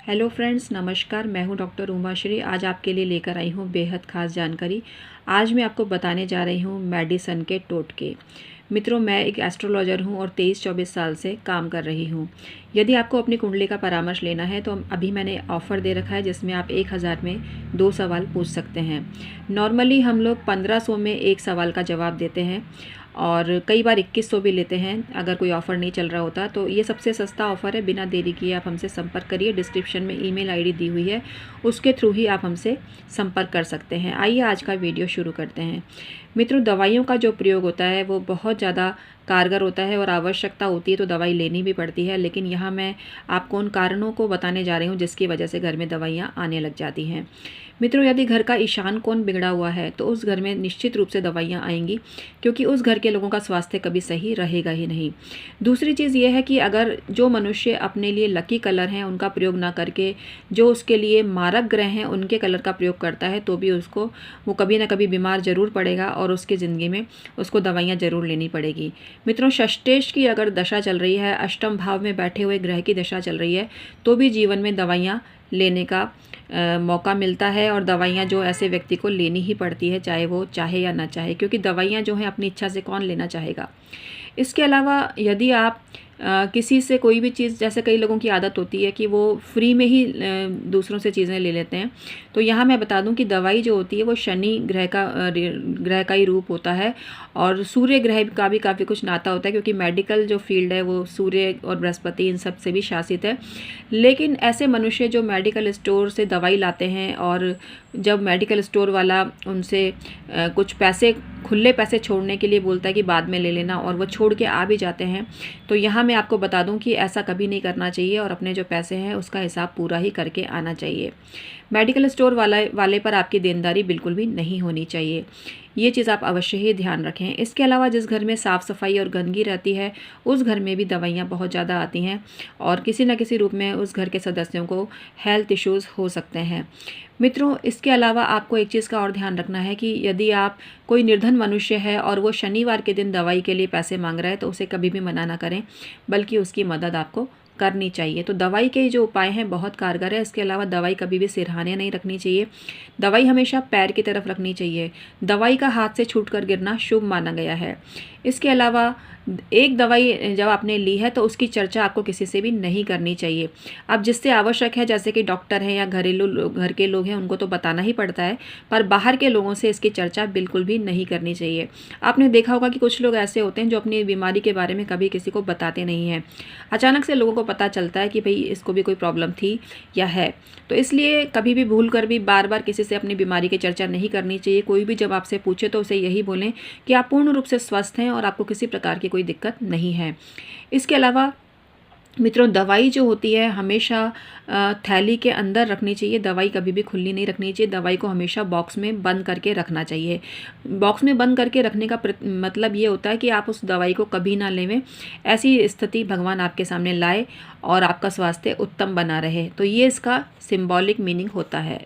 Hello friends, नमस्कार। मैं हूं डॉक्टर उमाश्री। आज आपके लिए लेकर आई हूं बेहद ख़ास जानकारी। आज मैं आपको बताने जा रही हूं मेडिसन के टोटके। मित्रों, मैं एक एस्ट्रोलॉजर हूं और 23-24 साल से काम कर रही हूं। यदि आपको अपनी कुंडली का परामर्श लेना है तो अभी मैंने ऑफ़र दे रखा है जिसमें आप 1000 में 2 सवाल पूछ सकते हैं। नॉर्मली हम लोग 1500 में एक सवाल का जवाब देते हैं और कई बार 2100 भी लेते हैं अगर कोई ऑफ़र नहीं चल रहा होता। तो ये सबसे सस्ता ऑफ़र है। बिना देरी किए आप हमसे संपर्क करिए। डिस्क्रिप्शन में ईमेल आईडी दी हुई है, उसके थ्रू ही आप हमसे संपर्क कर सकते हैं। आइए आज का वीडियो शुरू करते हैं। मित्रों, दवाइयों का जो प्रयोग होता है वो बहुत ज़्यादा कारगर होता है और आवश्यकता होती है तो दवाई लेनी भी पड़ती है। लेकिन यहाँ मैं आपको उन कारणों को बताने जा रही हूँ जिसकी वजह से घर में दवाइयाँ आने लग जाती हैं। मित्रों, यदि घर का ईशान कोण बिगड़ा हुआ है तो उस घर में निश्चित रूप से दवाइयाँ आएंगी, क्योंकि उस घर के लोगों का स्वास्थ्य कभी सही रहेगा ही नहीं। दूसरी चीज़ ये है कि अगर जो मनुष्य अपने लिए लकी कलर हैं उनका प्रयोग ना करके जो उसके लिए मारक ग्रह हैं उनके कलर का प्रयोग करता है तो भी वो कभी ना कभी बीमार ज़रूर पड़ेगा और उसकी ज़िंदगी में उसको दवाइयाँ ज़रूर लेनी पड़ेगी। मित्रों, षष्टेश की अगर दशा चल रही है, अष्टम भाव में बैठे हुए ग्रह की दशा चल रही है, तो भी जीवन में दवाइयाँ लेने का मौका मिलता है और दवाइयाँ जो ऐसे व्यक्ति को लेनी ही पड़ती है, चाहे वो चाहे या ना चाहे, क्योंकि दवाइयाँ जो हैं अपनी इच्छा से कौन लेना चाहेगा। इसके अलावा यदि आप किसी से कोई भी चीज़, जैसे कई लोगों की आदत होती है कि वो फ्री में ही दूसरों से चीज़ें ले लेते हैं, तो यहाँ मैं बता दूं कि दवाई जो होती है वो शनि ग्रह का ही रूप होता है और सूर्य ग्रह का भी काफ़ी कुछ नाता होता है, क्योंकि मेडिकल जो फील्ड है वो सूर्य और बृहस्पति इन सब से भी शासित है। लेकिन ऐसे मनुष्य जो मेडिकल स्टोर से दवाई लाते हैं और जब मेडिकल स्टोर वाला उनसे कुछ पैसे, खुले पैसे छोड़ने के लिए बोलता है कि बाद में ले लेना, और वो छोड़ के आ भी जाते हैं, तो यहाँ मैं आपको बता दूं कि ऐसा कभी नहीं करना चाहिए और अपने जो पैसे हैं उसका हिसाब पूरा ही करके आना चाहिए। मेडिकल स्टोर वाले पर आपकी देनदारी बिल्कुल भी नहीं होनी चाहिए। ये चीज़ आप अवश्य ही ध्यान रखें। इसके अलावा जिस घर में साफ़ सफाई और गंदगी रहती है उस घर में भी दवाइयाँ बहुत ज़्यादा आती हैं और किसी न किसी रूप में उस घर के सदस्यों को हेल्थ इश्यूज़ हो सकते हैं। मित्रों, इसके अलावा आपको एक चीज़ का और ध्यान रखना है कि यदि आप कोई निर्धन मनुष्य है और वो शनिवार के दिन दवाई के लिए पैसे मांग रहा है तो उसे कभी भी मना ना करें, बल्कि उसकी मदद आपको करनी चाहिए। तो दवाई के जो उपाय हैं बहुत कारगर है। इसके अलावा दवाई कभी भी सिरहाने नहीं रखनी चाहिए। दवाई हमेशा पैर की तरफ रखनी चाहिए। दवाई का हाथ से छूटकर गिरना शुभ माना गया है। इसके अलावा एक दवाई जब आपने ली है तो उसकी चर्चा आपको किसी से भी नहीं करनी चाहिए। अब जिससे आवश्यक है, जैसे कि डॉक्टर हैं या घर के लोग हैं, उनको तो बताना ही पड़ता है, पर बाहर के लोगों से इसकी चर्चा बिल्कुल भी नहीं करनी चाहिए। आपने देखा होगा कि कुछ लोग ऐसे होते हैं जो अपनी बीमारी के बारे में कभी किसी को बताते नहीं हैं। अचानक से लोगों को पता चलता है कि भाई इसको भी कोई प्रॉब्लम थी या है, तो इसलिए कभी भी भूल कर भी बार बार किसी से अपनी बीमारी की चर्चा नहीं करनी चाहिए। कोई भी जब आपसे पूछे तो उसे यही बोलें कि आप पूर्ण रूप से स्वस्थ हैं और आपको किसी प्रकार की कोई दिक्कत नहीं है। इसके अलावा मित्रों, दवाई जो होती है हमेशा थैली के अंदर रखनी चाहिए। दवाई कभी भी खुली नहीं रखनी चाहिए। दवाई को हमेशा बॉक्स में बंद करके रखना चाहिए। बॉक्स में बंद करके रखने का मतलब ये होता है कि आप उस दवाई को कभी ना लेवें। ऐसी स्थिति भगवान आपके सामने लाए और आपका स्वास्थ्य उत्तम बना रहे, तो ये इसका सिंबॉलिक मीनिंग होता है।